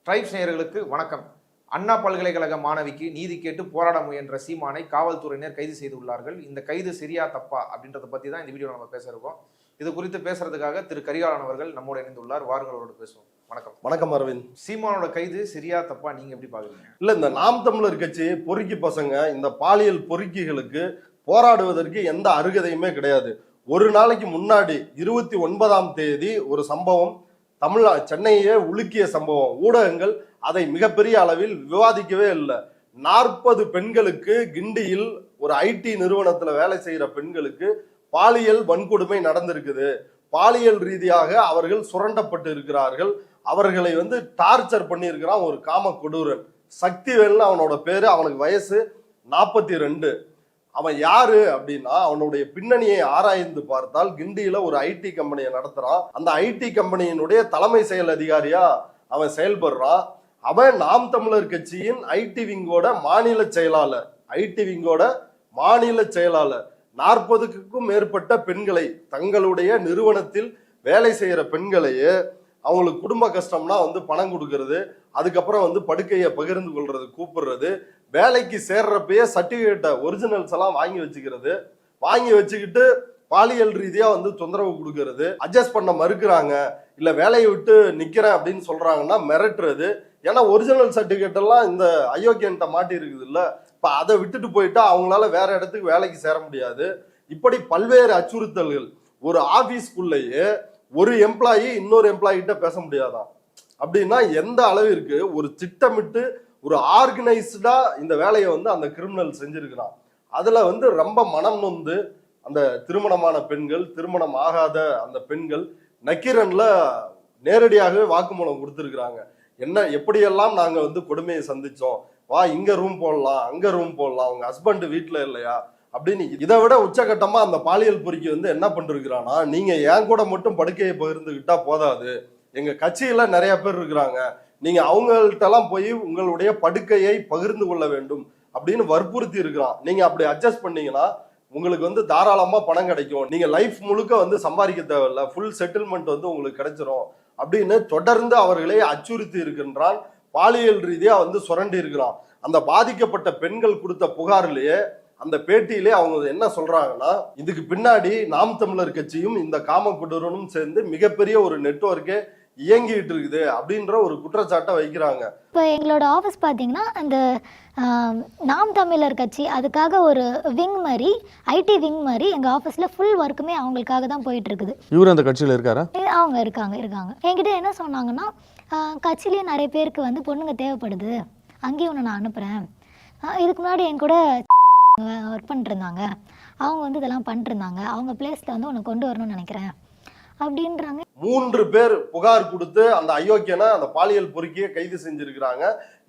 Tribes நேயர்களுக்கு வணக்கம். அண்ணா பல்கலைக்கழக மாணவிக்கு நீதி கேட்டு போராட முயன்ற சீமானை காவல்துறையினர் கைது செய்துள்ளார்கள். இந்த கைது சரியா தப்பா அப்படின்றத பத்தி தான் இந்த வீடியோ நம்ம பேச இருக்கோம். இது குறித்து பேசுறதுக்காக திரு கரிகாலன் அவர்கள் நம்மோடு இணைந்துள்ளார். வாருங்களோடு பேசுவோம். வணக்கம். வணக்கம் அரவிந்த். சீமானோட கைது சரியா தப்பா நீங்க எப்படி பாக்குறீங்க? இல்ல, இந்த நாம் தமிழர் கட்சி பொறுக்கி பசங்க இந்த பாலியல் பொறுக்கிகளுக்கு போராடுவதற்கு எந்த அருகதையுமே கிடையாது. ஒரு நாளைக்கு முன்னாடி 29ஆம் தேதி ஒரு சம்பவம் சென்னையே உலுக்கிய சம்பவம். ஊடகங்கள் அதை மிகப்பெரிய அளவில் விவாதிக்கவே இல்லை. 40 பெண்களுக்கு கிண்டியில் ஒரு ஐடி நிறுவனத்துல வேலை செய்யற பெண்களுக்கு பாலியல் வன்கொடுமை நடந்திருக்குது. பாலியல் ரீதியாக அவர்கள் சுரண்டப்பட்டு இருக்கிறார்கள். அவர்களை டார்ச்சர் பண்ணி இருக்கிறான் ஒரு காம கொடூரன். சக்திவேல்னு அவனோட பேரு. அவனுக்கு வயசு 42. அவன் யாரு அப்படின்னா, அவனுடைய பின்னணியை ஆராய்ந்து பார்த்தால் கிண்டியில ஒரு ஐடி கம்பெனியை நடத்துறான். அந்த ஐடி கம்பெனியினுடைய தலைமை செயல் அதிகாரியா அவன் செயல்படுறான். அவன் நாம் தமிழர் கட்சியின் ஐடி விங்கோட மாநில செயலாளர். ஐடி விங்கோட மாநில செயலாளர் 40க்கும் மேற்பட்ட பெண்களை, தங்களுடைய நிறுவனத்தில் வேலை செய்யற பெண்களையே அவங்களுக்கு குடும்ப கஷ்டம்னா பணம் கொடுக்கறது, அதுக்கப்புறம் படுக்கையை பகிர்ந்து கொள்றது, கூப்பிடுறது, வேலைக்கு சேர்றப்பயே சர்டிபிகேட்டை ஒரிஜினல்ஸ் எல்லாம் வாங்கி வச்சுக்கிறது, வாங்கி வச்சுக்கிட்டு பாலியல் ரீதியா தொந்தரவு கொடுக்கறது, அட்ஜஸ்ட் பண்ண மறுக்கிறாங்க, இல்ல வேலையை விட்டு நிக்கிறேன் அப்படின்னு சொல்றாங்கன்னா மிரட்டுறது. ஏன்னா ஒரிஜினல் சர்டிபிகேட் எல்லாம் இந்த அயோக்கியன்ட்ட மாட்டி இருக்குது இல்ல, இப்ப அதை விட்டுட்டு போயிட்டா அவங்களால வேற இடத்துக்கு வேலைக்கு சேர முடியாது. இப்படி பல்வேறு அச்சுறுத்தல்கள். ஒரு ஆபீஸ்க்குள்ளேயே ஒரு எம்ப்ளாயி இன்னொரு எம்ப்ளாயி கிட்ட பேச முடியாதான். அப்படின்னா எந்த அளவிற்கு ஒரு திட்டமிட்டு ஒரு ஆர்கனைஸ்டா இந்த வேலையை அந்த கிரிமினல் செஞ்சிருக்கிறான். அதுல ரொம்ப மனம் நொந்து அந்த திருமணமான பெண்கள், திருமணம் ஆகாத அந்த பெண்கள் நக்கீரன்ல நேரடியாகவே வாக்குமூலம் கொடுத்திருக்கிறாங்க. என்ன எப்படியெல்லாம் நாங்க கொடுமையை சந்திச்சோம், வா இங்க ரூம் போடலாம், அங்க ரூம் போடலாம், உங்க ஹஸ்பண்ட் வீட்டுல இல்லையா அப்படின்னு. இதை விட உச்சகட்டமா அந்த பாலியல் பொறுக்கி என்ன பண்ணிருக்கிறானா, நீங்க என் கூட மட்டும் படுக்கையை பகிர்ந்துகிட்டா போதாது, எங்க கட்சியில நிறைய பேர் இருக்கிறாங்க, நீங்க அவங்கள்ட்ட எல்லாம் போய் உங்களுடைய படுக்கையை பகிர்ந்து கொள்ள வேண்டும் அப்படின்னு வற்புறுத்தி இருக்கிறான். நீங்க அப்படி அட்ஜஸ்ட் பண்ணீங்கன்னா உங்களுக்கு தாராளமா பணம் கிடைக்கும், நீங்க லைஃப் முழுக்க சம்பாதிக்க தேவையில்ல, ஃபுல் செட்டில்மெண்ட் உங்களுக்கு கிடைச்சிரும் அப்படின்னு தொடர்ந்து அவர்களை அச்சுறுத்தி இருக்கின்றான். பாலியல் ரீதியா சுரண்டி இருக்கிறான். அந்த பாதிக்கப்பட்ட பெண்கள் கொடுத்த புகாரிலேயே, அந்த பேட்டியிலே அவங்க என்ன சொல்றாங்கன்னா, இதுக்கு பின்னாடி நாம் தமிழர் கட்சியும் இந்த காம கொடூரனும் சேர்ந்து மிகப்பெரிய ஒரு நெட்வொர்க்கே இயங்கிட்டு இருக்குது அப்படின்ற ஒரு குற்றச்சாட்டை வைக்கிறாங்க. இப்போ எங்களோட ஆஃபீஸ் பார்த்தீங்கன்னா அந்த நாம் தமிழர் கட்சி அதுக்காக ஒரு விங் மாதிரி, ஐடி விங் மாதிரி எங்கள் ஆஃபீஸில் ஃபுல் ஒர்க்குமே அவங்களுக்காக தான் போயிட்டு இருக்குது. இவர் அந்த கட்சியில் இருக்காரா? அவங்க இருக்காங்க. என்கிட்ட என்ன சொன்னாங்கன்னா, கட்சியிலேயே நிறைய பேருக்கு பொண்ணுங்க தேவைப்படுது, அங்கேயும் ஒன்று நான் அனுப்புகிறேன். இதுக்கு முன்னாடி என் கூட ஒர்க் பண்ணிட்டுருந்தாங்க, அவங்க இதெல்லாம் பண்ணிட்டுருந்தாங்க, அவங்க பிளேஸில் உன்னை கொண்டு வரணும்னு நினைக்கிறேன் அப்படின்றாங்க. 3 பேர் புகார் கொடுத்து அந்த அயோக்கியனை, அந்த பாலியல் பொறுக்கியை கைது செஞ்சிருக்கிறாங்க.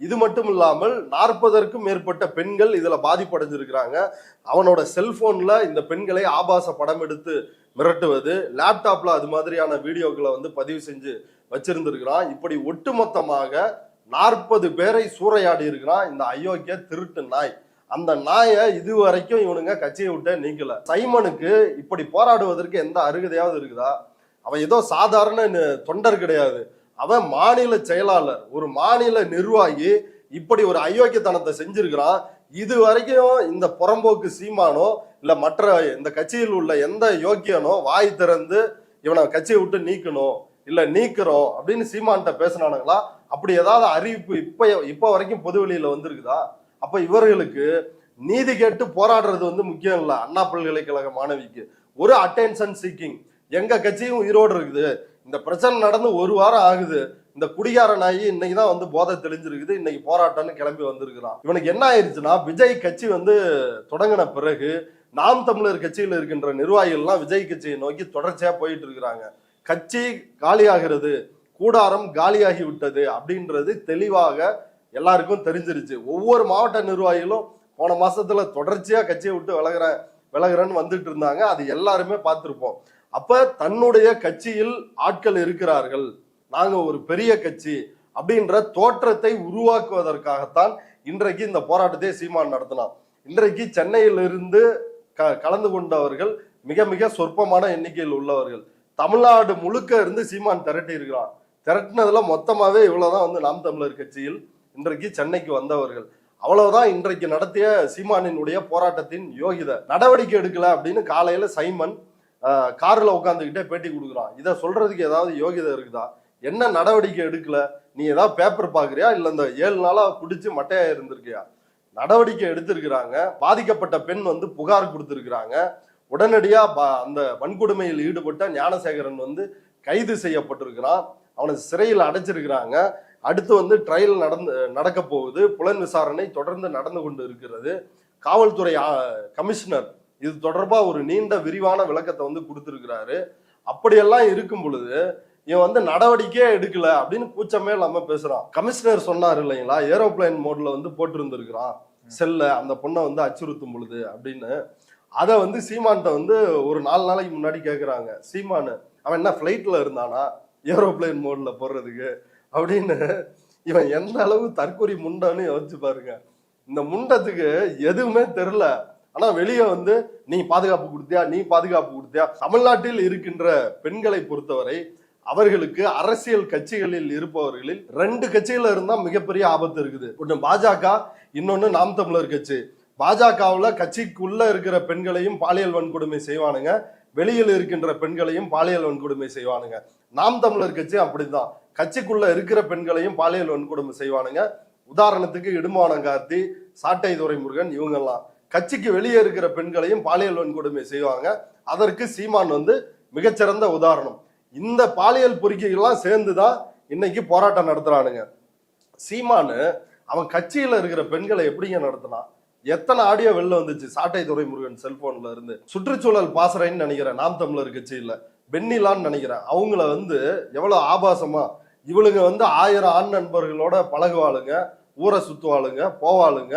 இது மட்டும் இல்லாமல் 40க்கும் மேற்பட்ட பெண்கள் இதுல பாதிப்படைஞ்சிருக்கிறாங்க. அவனோட செல்போன்ல இந்த பெண்களை ஆபாச படம் எடுத்து மிரட்டுவது, லேப்டாப்ல அது மாதிரியான வீடியோக்களை பதிவு செஞ்சு வச்சிருந்திருக்கிறான். இப்படி ஒட்டுமொத்தமாக 40 பேரை சூறையாடி இருக்கிறான் இந்த அயோக்கிய திருட்டு நாய். அந்த நாயை இதுவரைக்கும் இவனுங்க கட்சியை விட்டு நீக்கல. சைமனுக்கு இப்படி போராடுவதற்கு எந்த அருகதையாவது இருக்குதா? அவன் ஏதோ சாதாரண தொண்டர் கிடையாது, அவன் மாநில செயலாளர், ஒரு மாநில நிர்வாகி. இப்படி ஒரு அயோக்கியத்தனத்தை செஞ்சிருக்கிறான். இது வரைக்கும் இந்த புறம்போக்கு சீமானோ இல்ல மற்ற இந்த கட்சியில் உள்ள எந்த யோக்கியனோ வாய் திறந்து இவனை கட்சியை விட்டு நீக்கணும், இல்ல நீக்கிறோம் அப்படின்னு சீமான்கிட்ட பேசினானுங்களா? அப்படி ஏதாவது அறிவிப்பு இப்ப வரைக்கும் பொதுவெளியில வந்திருக்குதா? அப்ப இவர்களுக்கு நீதி கேட்டு போராடுறது முக்கியம் இல்ல. அண்ணா பல்கலைக்கழக மாணவிக்கு ஒரு அட்டென்ஷன் சீக்கிங். எங்க கட்சியும் உயிரோடு இருக்குது. இந்த பிரச்சனை நடந்து 1 வாரம் ஆகுது. இந்த குடிகார நாயி இன்னைக்குதான் போதை தெளிஞ்சிருக்குது, இன்னைக்கு போராட்டம்னு கிளம்பி வந்திருக்கிறான். இவனுக்கு என்ன ஆயிடுச்சுன்னா, விஜய் கட்சி தொடங்கின பிறகு நாம் தமிழர் கட்சியில் இருக்கின்ற நிர்வாகிகள் எல்லாம் விஜய் கட்சியை நோக்கி தொடர்ச்சியா போயிட்டு இருக்கிறாங்க. கட்சி காலியாகிறது, கூடாரம் காலியாகி விட்டது அப்படின்றது தெளிவாக எல்லாருக்கும் தெரிஞ்சிருச்சு. ஒவ்வொரு மாவட்ட நிர்வாகிகளும் போன மாசத்துல தொடர்ச்சியா கட்சியை விட்டு விலகிறேன்னு வந்துட்டு இருந்தாங்க. அது எல்லாருமே பார்த்திருப்போம். அப்ப தன்னுடைய கட்சியில் ஆட்கள் இருக்கிறார்கள், நாங்க ஒரு பெரிய கட்சி அப்படின்ற தோற்றத்தை உருவாக்குவதற்காகத்தான் இன்றைக்கு இந்த போராட்டத்தை சீமான் நடத்தினான். இன்றைக்கு சென்னையிலிருந்து கலந்து கொண்டவர்கள் மிக மிக சொற்பமான எண்ணிக்கையில் உள்ளவர்கள். தமிழ்நாடு முழுக்க இருந்து சீமான் திரட்டி இருக்கிறான். திரட்டினதுல மொத்தமாவே இவ்வளவுதான் வந்து நாம் தமிழர் கட்சியில் இன்றைக்கு சென்னைக்கு வந்தவர்கள். அவ்வளவுதான் இன்றைக்கு நடத்திய சீமானினுடைய போராட்டத்தின் யோகிதை. நடவடிக்கை எடுக்கல அப்படின்னு காலையில சைமன் கார்ல உட்காந்துக்கிட்டே பேட்டி கொடுக்குறான். இதை சொல்றதுக்கு ஏதாவது யோகிதை இருக்குதா? என்ன நடவடிக்கை எடுக்கல? நீ ஏதாவது பேப்பர் பாக்குறியா இல்ல இந்த 7 நாளா குடிச்சு மட்டையா இருந்திருக்கியா? நடவடிக்கை எடுத்திருக்கிறாங்க. பாதிக்கப்பட்ட பெண் வந்து புகார் கொடுத்திருக்கிறாங்க. உடனடியா அந்த வன்கொடுமையில் ஈடுபட்ட ஞானசேகரன் வந்து கைது செய்யப்பட்டிருக்கிறான். அவனை சிறையில் அடைச்சிருக்கிறாங்க. அடுத்து வந்து ட்ரையல் நடக்க போகுது. புலன் விசாரணை தொடர்ந்து நடந்து கொண்டு இருக்கிறது. காவல்துறை கமிஷனர் இது தொடர்பா ஒரு நீண்ட விரிவான விளக்கத்தை வந்து கொடுத்திருக்கிறாரு. அப்படியெல்லாம் இருக்கும் பொழுது இவன் வந்து நடவடிக்கையே எடுக்கல அப்படின்னு கூச்சமே இல்லாம பேசுறான். கமிஷனர் சொன்னார் இல்லைங்களா, ஏரோப்ளைன் மோட்ல வந்து போட்டு இருந்திருக்கிறான் செல்ல அந்த பொண்ணை வந்து அச்சுறுத்தும் பொழுது அப்படின்னு. அதை வந்து சீமான்ட்ட வந்து ஒரு 4 நாளைக்கு முன்னாடி கேட்குறாங்க. சீமானு அவன் என்ன ஃப்ளைட்ல இருந்தானா ஏரோப்ளைன் மோட்ல போடுறதுக்கு அப்படின்னு. இவன் எந்த அளவு தற்கொலை முண்டான்னு யோசிச்சு பாருங்க. இந்த முண்டத்துக்கு எதுவுமே தெரியல. ஆனா வெளியே வந்து நீ பாதுகாப்பு கொடுத்தியா, நீ பாதுகாப்பு கொடுத்தியா. தமிழ்நாட்டில் இருக்கின்ற பெண்களை பொறுத்தவரை அவர்களுக்கு அரசியல் கட்சிகளில் இருப்பவர்களில் 2 கட்சியில இருந்தா மிகப்பெரிய ஆபத்து இருக்குது. ஒண்ணு பாஜக, இன்னொன்னு நாம் தமிழர் கட்சி. பாஜகவுல கட்சிக்குள்ள இருக்கிற பெண்களையும் பாலியல் வன்கொடுமை செய்வானுங்க, வெளியில் இருக்கின்ற பெண்களையும் பாலியல் வன்கொடுமை செய்வானுங்க. நாம் தமிழர் கட்சி அப்படிதான், கட்சிக்குள்ள இருக்கிற பெண்களையும் பாலியல் வன்கொடுமை செய்வானுங்க. உதாரணத்துக்கு இடுமானம் கார்த்தி, சாட்டை துரைமுருகன் இவங்கெல்லாம் கட்சிக்கு வெளியே இருக்கிற பெண்களையும் பாலியல் வன்கொடுமை செய்வாங்க. அதற்கு சீமான் வந்து மிகச்சிறந்த உதாரணம். இந்த பாலியல் பொறிக்கைகள்லாம் சேர்ந்துதான் இன்னைக்கு போராட்டம் நடத்துறானுங்க. சீமானு அவன் கட்சியில இருக்கிற பெண்களை எப்படிங்க நடத்தினா? எத்தனை ஆடியோ வெளில வந்துச்சு சாட்டை துரைமுருகன் செல்போன்ல இருந்து. சுற்றுச்சூழல் பாசறைன்னு நினைக்கிறேன் நாம் தமிழர் கட்சியில பெண்ணிலான்னு நினைக்கிறேன். அவங்கள வந்து எவ்வளவு ஆபாசமா இவளுங்க வந்து 1000 ஆண் நண்பர்களோட பழகுவாளுங்க, ஊரை சுத்துவாளுங்க, போவாளுங்க.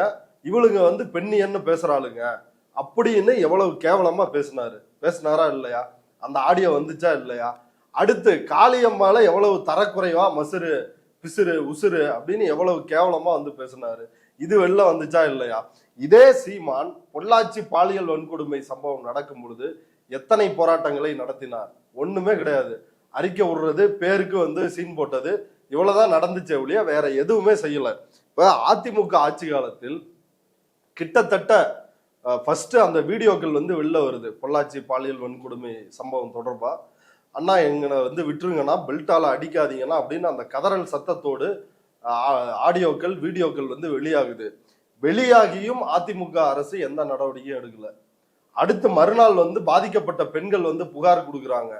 இவளுங்க வந்து பெண்ணியன்னு பேசுறாளுங்க அப்படின்னு எவ்வளவு கேவலமா பேசினாரா இல்லையா? அந்த ஆடியோ வந்துச்சா இல்லையா? அடுத்து காளியம்மால எவ்வளவு தரக்குறைவா மசுறு பிசுறு உசுறு அப்படின்னு எவ்வளவு கேவலமா வந்து பேசினாரு. இது வெளில வந்துச்சா இல்லையா? இதே சீமான் பொள்ளாச்சி பாலியல் வன்கொடுமை சம்பவம் நடக்கும் பொழுது எத்தனை போராட்டங்களை நடத்தினார்? ஒண்ணுமே கிடையாது. அறிக்கை விடுறது, பேருக்கு வந்து சீன் போட்டது, இவ்வளவுதான் நடந்துச்சே ஒழிய வேற எதுவுமே செய்யல. இப்ப அதிமுக ஆட்சி காலத்தில் கிட்டத்தட்ட ஃபர்ஸ்ட் அந்த வீடியோக்கள் வந்து வெளில வருது. பொள்ளாச்சி பாலியல் வன்கொடுமை சம்பவம் தொடர்பா அண்ணா எங்களை வந்து விட்டுருங்கன்னா, பெல்ட்டால அடிக்காதீங்கன்னா அப்படின்னு அந்த கதறல் சத்தத்தோடு ஆடியோக்கள் வீடியோக்கள் வந்து வெளியாகுது. வெளியாகியும் அதிமுக அரசு எந்த நடவடிக்கையும் எடுக்கல. அடுத்து மறுநாள் வந்து பாதிக்கப்பட்ட பெண்கள் வந்து புகார் கொடுக்குறாங்க,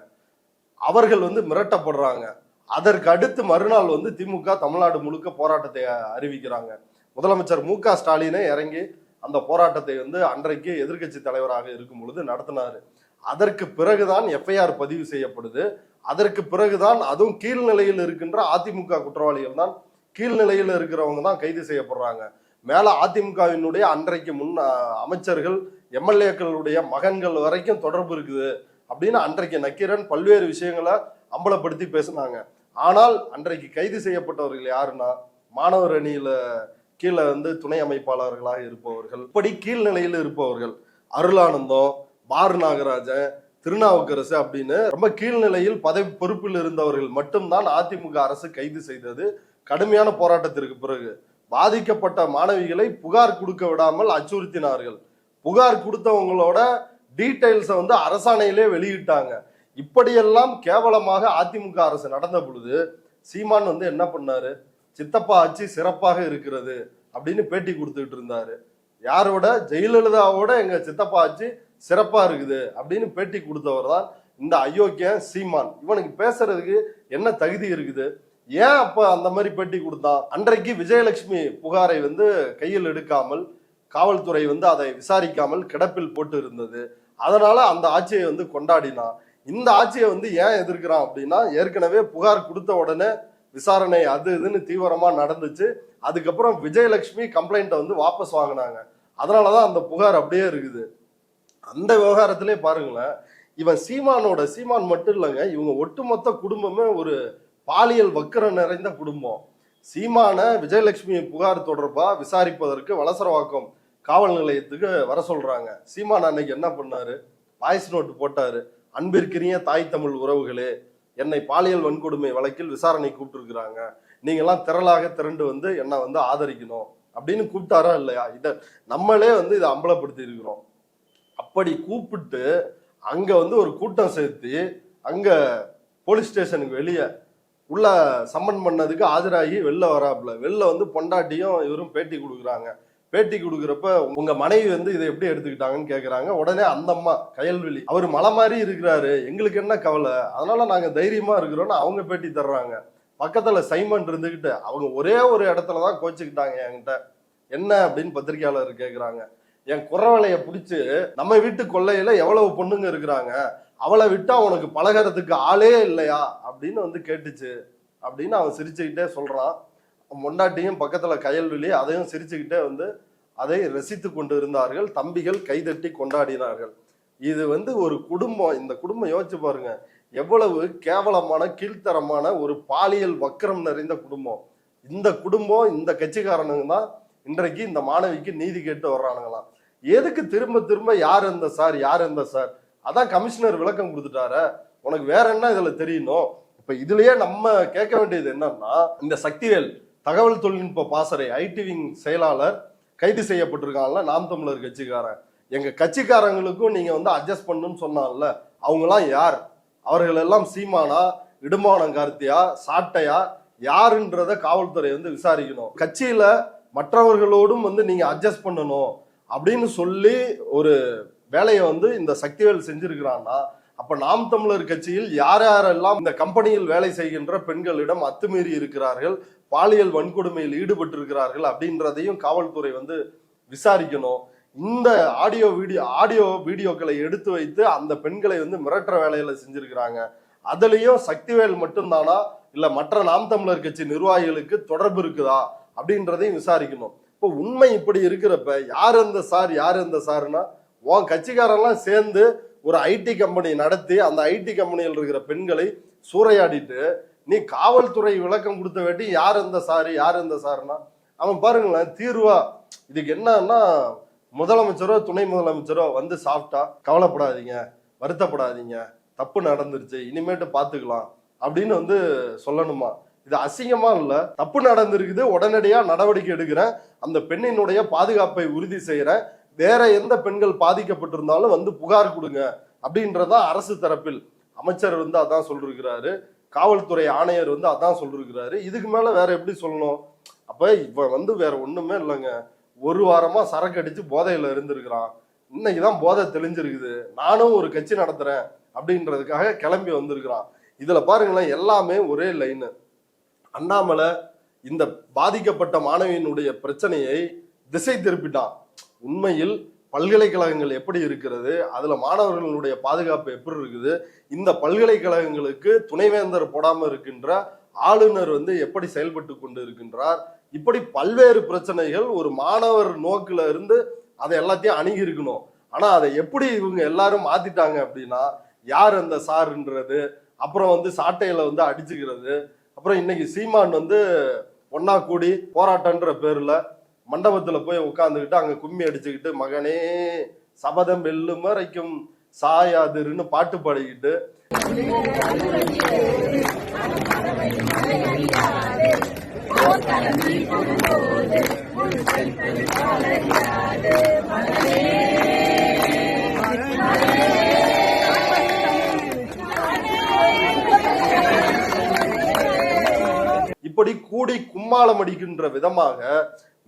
அவர்கள் வந்து மிரட்டப்படுறாங்க. அதற்கு அடுத்து மறுநாள் வந்து திமுக தமிழ்நாடு முழுக்க போராட்டத்தை அறிவிக்கிறாங்க. முதலமைச்சர் மு.க. ஸ்டாலினே இறங்கி அந்த போராட்டத்தை வந்து அன்றைக்கு எதிர்கட்சி தலைவராக இருக்கும் பொழுது நடத்தினாரு. அதற்கு பிறகுதான் எஃப்ஐஆர் பதிவு செய்யப்படுது. அதற்கு பிறகுதான் அதுவும் கீழ்நிலையில் இருக்கின்ற அதிமுக குற்றவாளிகள் தான், கீழ்நிலையில் இருக்கிறவங்க தான் கைது செய்யப்படுறாங்க. மேல அதிமுகவினுடைய அன்றைக்கு முன் அமைச்சர்கள் எம்எல்ஏக்களுடைய மகன்கள் வரைக்கும் தொடர்பு இருக்குது அப்படின்னு அன்றைக்கு நக்கீரன் பல்வேறு விஷயங்களை அம்பலப்படுத்தி பேசினாங்க. ஆனால் அன்றைக்கு கைது செய்யப்பட்டவர்கள் யாருன்னா மாணவர் அணியில கீழே வந்து துணை அமைப்பாளர்களாக இருப்பவர்கள், இப்படி கீழ்நிலையில் இருப்பவர்கள், அருளானந்தம், பார் நாகராஜன், திருநாவுக்கரசு அப்படின்னு ரொம்ப கீழ்நிலையில் பதவி பொறுப்பில் இருந்தவர்கள் மட்டும்தான் அதிமுக அரசு கைது செய்தது. கடுமையான போராட்டத்திற்கு பிறகு பாதிக்கப்பட்ட மாணவிகளை புகார் கொடுக்க விடாமல் அச்சுறுத்தினார்கள். புகார் கொடுத்தவங்களோட டீடைல்ஸை வந்து அரசாணையிலே வெளியிட்டாங்க. இப்படியெல்லாம் கேவலமாக அதிமுக அரசு நடந்த பொழுது சீமான் வந்து என்ன பண்ணாரு? சித்தப்பா ஆட்சி சிறப்பாக இருக்கிறது அப்படின்னு பேட்டி கொடுத்துட்டு இருந்தாரு. யாரோட? ஜெயலலிதாவோட எங்க சித்தப்பா ஆட்சி சிறப்பா இருக்குது அப்படின்னு பேட்டி கொடுத்தவர் தான் இந்த அயோக்கியன் சீமான். இவனுக்கு பேசுறதுக்கு என்ன தகுதி இருக்குது? ஏன் அப்ப அந்த மாதிரி பேட்டி கொடுத்தான்? அன்றைக்கு விஜயலட்சுமி புகாரை வந்து கையில் எடுக்காமல், காவல்துறை வந்து அதை விசாரிக்காமல் கிடப்பில் போட்டு இருந்தது. அதனால அந்த ஆட்சியை வந்து கொண்டாடினான். இந்த ஆட்சியை வந்து ஏன் எதிர்க்கிறான் அப்படின்னா, ஏற்கனவே புகார் கொடுத்த உடனே விசாரணை அது இதுன்னு தீவிரமா நடந்துச்சு. அதுக்கப்புறம் விஜயலட்சுமி கம்ப்ளைண்ட்டை வந்து வாபஸ் வாங்கினாங்க. அதனாலதான் அந்த புகார் அப்படியே இருக்குது. அந்த விவகாரத்திலே பாருங்களேன், இவன் சீமான் மட்டும் இல்லைங்க, இவங்க ஒட்டுமொத்த குடும்பமே ஒரு பாலியல் வக்கரம் நிறைந்த குடும்பம். சீமான விஜயலட்சுமி புகார் தொடர்பா விசாரிப்பதற்கு வலசரவாக்கம் காவல் நிலையத்துக்கு வர சொல்றாங்க. சீமான் அன்னைக்கு என்ன பண்ணாரு? வாய்ஸ் நோட்டு போட்டாரு. அன்பிற்கினிய தாய் தமிழ் உறவுகளே, என்னை பாலியல் வன்கொடுமை வழக்கில் விசாரணை கூப்பிட்டுருக்குறாங்க, நீங்கெல்லாம் திரளாக திரண்டு வந்து என்னை வந்து ஆதரிக்கணும் அப்படின்னு கூப்பிட்டாரா இல்லையா? இதை நம்மளே வந்து இதை அம்பலப்படுத்தி இருக்கிறோம். அப்படி கூப்பிட்டு அங்க வந்து ஒரு கூட்டம் சேர்த்து அங்க போலீஸ் ஸ்டேஷனுக்கு வெளியே உள்ள சம்மன் பண்ணதுக்கு ஆஜராகி வெளில வராப்புல, வெளில வந்து பொண்டாட்டியும் இவரும் பேட்டி கொடுக்குறாங்க. பேட்டி கொடுக்குறப்ப உங்க மனைவி வந்து இதை எப்படி எடுத்துக்கிட்டாங்கன்னு கேட்குறாங்க. உடனே அந்த அம்மா கயல்விழி, அவர் மலை மாதிரி இருக்கிறாரு, எங்களுக்கு என்ன கவலை, அதனால நாங்க தைரியமா இருக்கிறோம்னு அவங்க பேட்டி தர்றாங்க. பக்கத்துல சைமன் இருந்துகிட்டு அவங்க ஒரே ஒரு இடத்துல தான் கோச்சுக்கிட்டாங்க என்கிட்ட. என்ன அப்படின்னு பத்திரிகையாளர் கேட்குறாங்க. என் குறவலைய பிடிச்சி நம்ம வீட்டு கொள்ளையில எவ்வளவு பொண்ணுங்க இருக்கிறாங்க, அவளை விட்டா உனக்கு பழகிறதுக்கு ஆளே இல்லையா அப்படின்னு வந்து கேட்டுச்சு அப்படின்னு அவன் சிரிச்சுக்கிட்டே சொல்றான். மொண்டாட்டியும் பக்கத்துல கயல்விழி அதையும் சிரிச்சுக்கிட்டே வந்து அதை ரசித்து கொண்டு இருந்தார்கள். தம்பிகள் கைதட்டி கொண்டாடினார்கள். இது வந்து ஒரு குடும்பம், இந்த குடும்பம் யோசிச்சு பாருங்க, எவ்வளவு கேவலமான கீழ்த்தரமான ஒரு பாலியல் வக்கரம் நிறைந்த குடும்பம். இந்த குடும்பம், இந்த கட்சிக்காரனுங்க தான் இன்றைக்கு இந்த மாணவிக்கு நீதி கேட்டு வர்றானுங்களாம். எதுக்கு திரும்ப திரும்ப யார் எந்த சார் யார் எந்த சார்? அதான் கமிஷனர் விளக்கம் கொடுத்துட்டாரு, உனக்கு வேற என்ன இதுல தெரியணும்? இப்ப இதுலயே நம்ம கேட்க வேண்டியது என்னன்னா, இந்த சக்திவேல் தகவல் தொழில்நுட்ப பாசறை ஐடி விங் செயலாளர் கைது செய்யப்பட்டிருக்காங்கல்ல, நாம் தமிழர் கட்சிக்காரன். எங்க கட்சிக்காரங்களுக்கும் நீங்க வந்து அட்ஜஸ்ட் பண்ணுன்னு சொன்னாங்கல்ல, அவங்களாம் யார்? அவர்கள் எல்லாம் சீமானா, இடுமானம் கார்த்தியா, சாட்டையா, யாருன்றத காவல்துறை வந்து விசாரிக்கணும். கட்சியில மற்றவர்களோடும் வந்து நீங்க அட்ஜஸ்ட் பண்ணணும் அப்படின்னு சொல்லி ஒரு வேலையை வந்து இந்த சக்திவேல் செஞ்சிருக்கிறான்னா, அப்ப நாம் தமிழர் கட்சியில் யார் யாரெல்லாம் இந்த கம்பெனியில் வேலை செய்கின்ற பெண்களிடம் அத்துமீறி இருக்கிறார்கள், பாலியல் வன்கொடுமையில் ஈடுபட்டிருக்கிறார்கள் அப்படின்றதையும் காவல்துறை வந்து விசாரிக்கணும். இந்த ஆடியோ வீடியோக்களை எடுத்து வைத்து அந்த பெண்களை வந்து மிரட்டுற வேலையில செஞ்சிருக்கிறாங்க. அதுலயும் சக்திவேல் மட்டும்தானா இல்ல மற்ற நாம் தமிழர் கட்சி நிர்வாகிகளுக்கு தொடர்பு இருக்குதா அப்படின்றதையும் விசாரிக்கணும். இப்போ உண்மை இப்படி இருக்கிறப்ப யார் எந்த சார் யார் எந்த சாருன்னா, உன் கட்சிக்காரெல்லாம் சேர்ந்து ஒரு ஐடி கம்பெனி நடத்தி அந்த ஐடி கம்பெனியில் இருக்கிற பெண்களை சூறையாடிட்டு நீ காவல்துறை விளக்கம் கொடுத்த வேண்டி யார் எந்த சாரு யார் எந்த சாருன்னா, அவன் பாருங்களேன் தீர்வா இதுக்கு என்னன்னா, முதலமைச்சரோ துணை முதலமைச்சரோ வந்து சாப்பிட்டா கவலைப்படாதீங்க, வருத்தப்படாதீங்க, தப்பு நடந்துருச்சு, இனிமேட்டு பாத்துக்கலாம் அப்படின்னு வந்து சொல்லணுமா? இது அசிங்கமா இல்ல? தப்பு நடந்திருக்குது, உடனடியா நடவடிக்கை எடுக்கிறேன், அந்த பெண்ணினுடைய பாதுகாப்பை உறுதி செய்யறேன், வேற எந்த பெண்கள் பாதிக்கப்பட்டிருந்தாலும் வந்து புகார் கொடுங்க அப்படின்றதான் அரசு தரப்பில் அமைச்சர் வந்து அதான் சொல்லிருக்கிறாரு, காவல்துறை ஆணையர் வந்து அதான் சொல்லிருக்கிறாரு. இதுக்கு மேல வேற எப்படி சொல்லணும்? அப்ப இவன் வந்து வேற ஒண்ணுமே இல்லைங்க, ஒரு வாரமா சரக்கு அடிச்சு போதையில இருந்திருக்கிறான், இன்னைக்குதான் போதை தெளிஞ்சிருக்குது, நானும் ஒரு கட்சி நடத்துறேன் அப்படின்றதுக்காக கிளம்பி வந்திருக்கிறான். இதுல பாருங்களேன் எல்லாமே ஒரே லைனு. அண்ணாமலை இந்த பாதிக்கப்பட்ட மாணவியினுடைய பிரச்சனையை திசை திருப்பிட்டான். உண்மையில் பல்கலைக்கழகங்கள் எப்படி இருக்கிறது, அதுல மாணவர்களுடைய பாதுகாப்பு எப்படி இருக்குது, இந்த பல்கலைக்கழகங்களுக்கு துணைவேந்தர் போடாம இருக்கின்ற ஆளுநர் வந்து எப்படி செயல்பட்டு கொண்டு இருக்கின்றார், இப்படி பல்வேறு பிரச்சனைகள் ஒரு மாணவர் நோக்குல இருந்து அதை எல்லாத்தையும் அணுகி இருக்கணும். ஆனா அதை எப்படி இவங்க எல்லாரும் மாத்திட்டாங்க அப்படின்னா, யார் அந்த சார்ன்றது, அப்புறம் வந்து சாட்டையில வந்து அடிச்சுக்கிறது, அப்புறம் இன்னைக்கு சீமான் வந்து ஒன்னா கூடி போராட்டன்ற பேர்ல மண்டபத்துல போய் உட்காந்துக்கிட்டு அங்க கும்மி அடிச்சுக்கிட்டு மகனே சபதம் வெல்லும் வரைக்கும் சாயாதிருன்னு பாட்டு பாடிக்கிட்டு இப்படி கூடி கும்மாளம் அடிக்கின்ற விதமாக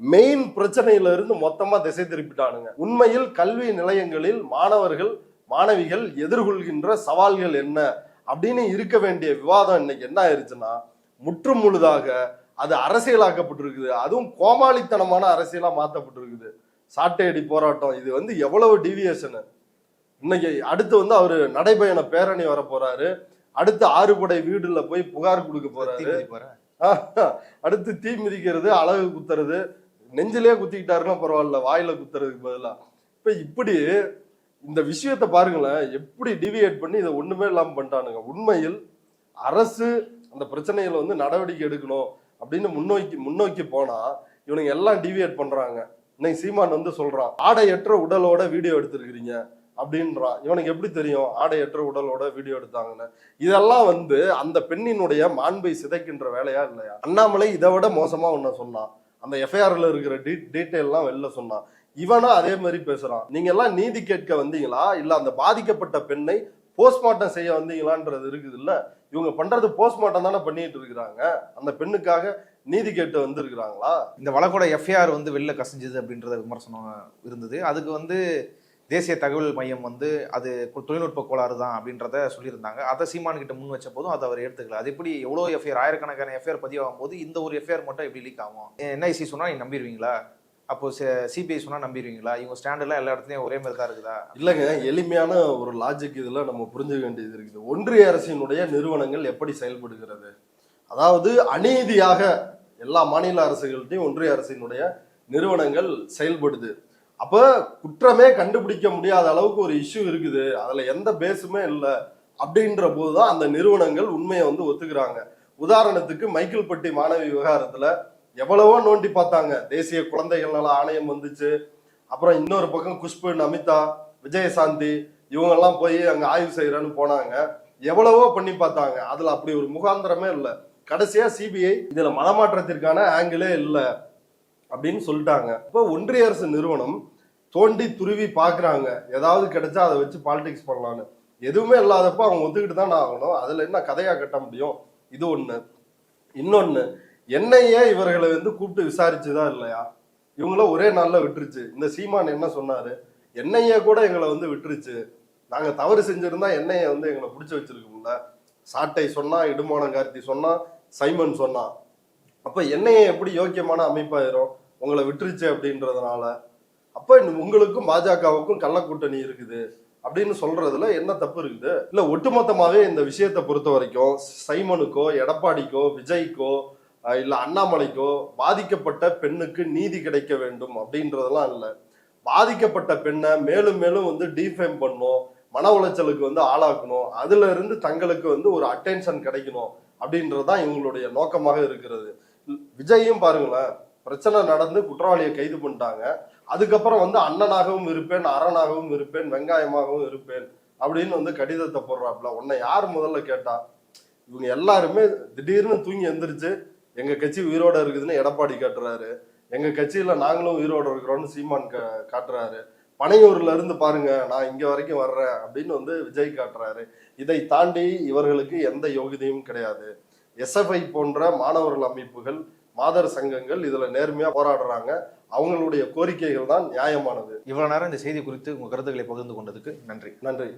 மெயின் பிரச்சனையில இருந்து மொத்தமா திசை திருப்பிட்டானுங்க. உண்மையில் கல்வி நிலையங்களில் மாணவர்கள் மாணவிகள் எதிர்கொள்கின்ற சவால்கள் என்ன அப்படின்னு இருக்க வேண்டிய விவாதம் இன்னைக்கு என்ன ஆயிருச்சுன்னா, முற்று முழுதாக அது அரசியலாக்கப்பட்டிருக்குது. அதுவும் கோமாளித்தனமான அரசியலா மாற்றப்பட்டிருக்குது. சாட்டையடி போராட்டம் இது வந்து எவ்வளவு டிவியேஷன். இன்னைக்கு அடுத்து வந்து அவரு நடைபயண பேரணி வர போறாரு, அடுத்து ஆறுபடை வீடுல போய் புகார் கொடுக்க போறாரு, அடுத்து தீ மிதிக்கிறது, அழகு குத்துறது, நெஞ்சிலே குத்திக்கிட்டாருன்னா பரவாயில்ல, வாயில குத்துறதுக்கு பதிலா. இப்ப இப்படி இந்த விஷயத்த பாருங்களேன், எப்படி டிவியேட் பண்ணி இதை ஒண்ணுமே இல்லாம பண்ணிட்டானுங்க. உண்மையில் அரசு அந்த பிரச்சனைகளை வந்து நடவடிக்கை எடுக்கணும் அப்படின்னு முன்னோக்கி போனா இவனுங்க எல்லாம் டிவியேட் பண்றாங்க. இன்னைக்கு சீமான் வந்து சொல்றான், ஆடையற்ற உடலோட வீடியோ எடுத்திருக்கிறீங்க, அப்படின்றான். இவனுக்கு எப்படி தெரியும் ஆடையற்ற உடலோட வீடியோ எடுத்தாங்கன்னு? இதெல்லாம் வந்து அந்த பெண்ணினுடைய மாண்பை சிதைக்கின்ற வேலையா இல்லையா? அண்ணாமலை இதை விட மோசமா ஒன்ன சொன்னான், அந்த எஃப்ஐஆர்ல இருக்கிற டீட்டெயில்லாம் வெளில சொன்னான். இவனா அதே மாதிரி பேசுறான். நீங்க எல்லாம் நீதி கேட்க வந்தீங்களா இல்ல அந்த பாதிக்கப்பட்ட பெண்ணை போஸ்ட்மார்ட்டம் செய்ய வந்தீங்களான்றது இருக்குது இல்ல. இவங்க பண்றது போஸ்ட்மார்ட்டம் தானே பண்ணிட்டு இருக்கிறாங்க. அந்த பெண்ணுக்காக நீதி கேட்டு வந்திருக்கிறாங்களா? இந்த வழக்கோட எஃப்ஐஆர் வந்து வெளில கசிஞ்சது அப்படின்றத விமர்சனம் இருந்தது. அதுக்கு வந்து தேசிய தகவல் மையம் வந்து அது தொழில்நுட்ப கோளாறு தான் அப்படின்றத சொல்லியிருந்தாங்க. அதை சீமான் கிட்ட முன் வச்ச போதும் அதை அவர் எடுத்துக்கல. அது எப்படி எவ்வளோ எஃப்ஐஆர், ஆயிரக்கணக்கான எஃப்ஐஆர் பதிவாகும் போது இந்த ஒரு எஃப்ஐஆர் மட்டும் எப்படி லீக் ஆகும்? என்ஐசி சொன்னா நீங்க நம்பிடுவீங்களா? அப்போ சிபிஐ சொன்னா நம்பிடுவீங்களா? இவங்க ஸ்டாண்டர்ட்லாம் எல்லா இடத்துலையும் ஒரே மாதிரி தான் இருக்குதா? இல்லைங்க, எளிமையான ஒரு லாஜிக் இதுல நம்ம புரிஞ்சுக்க வேண்டியது இருக்குது. ஒன்றிய அரசினுடைய நிறுவனங்கள் எப்படி செயல்படுகிறது, அதாவது அநீதியாக எல்லா மாநில அரசுகள்கிட்டையும் ஒன்றிய அரசினுடைய நிறுவனங்கள் செயல்படுது. அப்ப குற்றமே கண்டுபிடிக்க முடியாத அளவுக்கு ஒரு இஷ்யூ இருக்குது, அதுல எந்த பேஸுமே இல்லை அப்படின்ற போதுதான் அந்த நிறுவனங்கள் உண்மையை வந்து ஒத்துக்கிறாங்க. உதாரணத்துக்கு மைக்கேல்பட்டி மாணவி விவகாரத்துல எவ்வளவோ நோண்டி பார்த்தாங்க. தேசிய குழந்தைகள் நல ஆணையம் வந்துச்சு, அப்புறம் இன்னொரு பக்கம் குஷ்பு, நமிதா, விஜயசாந்தி இவங்கெல்லாம் போய் அங்க ஆய்வு செய்யறேன்னு போனாங்க. எவ்வளவோ பண்ணி பார்த்தாங்க, அதுல அப்படி ஒரு முகாந்திரமே இல்லை. கடைசியா சிபிஐ இதுல மனமாற்றத்திற்கான ஆங்கிளே இல்லை அப்படின்னு சொல்லிட்டாங்க. இப்போ ஒன்றிய அரசு நிறுவனம் தோண்டி துருவி பாக்குறாங்க, ஏதாவது கிடைச்சா அதை வச்சு பாலிடிக்ஸ் பண்ணலான்னு. எதுவுமே இல்லாதப்ப அவங்க ஒத்துக்கிட்டு தான் ஆகணும். அதுல என்ன கதையா கட்ட முடியும்? இது ஒண்ணு. இன்னொன்னு, என்னையே இவர்களை வந்து கூப்பிட்டு விசாரிச்சுதான் இல்லையா? இவங்கள ஒரே நாள்ல விட்டுருச்சு. இந்த சீமான் என்ன சொன்னாரு, என்னையே கூட எங்களை வந்து விட்டுருச்சு, நாங்க தவறு செஞ்சிருந்தா என்னைய வந்து எங்களை பிடிச்சி வச்சிருக்கோம்ல. சாட்டை சொன்னா, இடுமானம் கார்த்தி சொன்னா, சைமன் சொன்னா. அப்ப என்னைய எப்படி யோக்கியமான அமைப்பாயிரும் உங்களை விட்டுருச்சு அப்படின்றதுனால? அப்ப உங்களுக்கும் பாஜகவுக்கும் கள்ள கூட்டணி இருக்குது அப்படின்னு சொல்றதுல என்ன தப்பு இருக்குது? இல்ல ஒட்டுமொத்தமாவே இந்த விஷயத்தை பொறுத்த வரைக்கும் சைமனுக்கோ, எடப்பாடிக்கோ, விஜய்க்கோ, இல்ல அண்ணாமலைக்கோ பாதிக்கப்பட்ட பெண்ணுக்கு நீதி கிடைக்க வேண்டும் அப்படின்றதெல்லாம் இல்லை. பாதிக்கப்பட்ட பெண்ணை மேலும் மேலும் வந்து டீஃபேம் பண்ணும், மன உளைச்சலுக்கு வந்து ஆளாக்கணும், அதுல இருந்து தங்களுக்கு வந்து ஒரு அட்டென்ஷன் கிடைக்கணும் அப்படின்றதுதான் இவங்களுடைய நோக்கமாக இருக்கிறது. விஜயும் பாருங்களேன், பிரச்சனை நடந்து குற்றவாளியை கைது பண்ணிட்டாங்க, அதுக்கப்புறம் வந்து அண்ணனாகவும் இருப்பேன், அரணாகவும் இருப்பேன், வெங்காயமாகவும் இருப்பேன் அப்படின்னு வந்து கடிதத்தை போடுறாப்புல. உன்னை யார் முதல்ல கேட்டா? இவங்க எல்லாருமே திடீர்னு தூங்கி எந்திரிச்சு எங்க கட்சி உயிரோட இருக்குதுன்னு எடப்பாடி காட்டுறாரு, எங்க கட்சியில நாங்களும் உயிரோட இருக்கிறோம்னு சீமான் காட்டுறாரு, பனையூர்ல இருந்து பாருங்க நான் இங்க வரைக்கும் வர்றேன் அப்படின்னு வந்து விஜய் காட்டுறாரு. இதை தாண்டி இவர்களுக்கு எந்த யோகிதையும் கிடையாது. எஸ்எஃப்ஐ போன்ற மாணவர்கள் அமைப்புகள், மாதர் சங்கங்கள் இதுல நேர்மையா போராடுறாங்க. அவங்களுடைய கோரிக்கைகள் தான் நியாயமானது. இவ்வளவு நேரம் இந்த செய்தி குறித்து உங்க கருத்துக்களை பகிர்ந்து கொண்டதுக்கு நன்றி. நன்றி.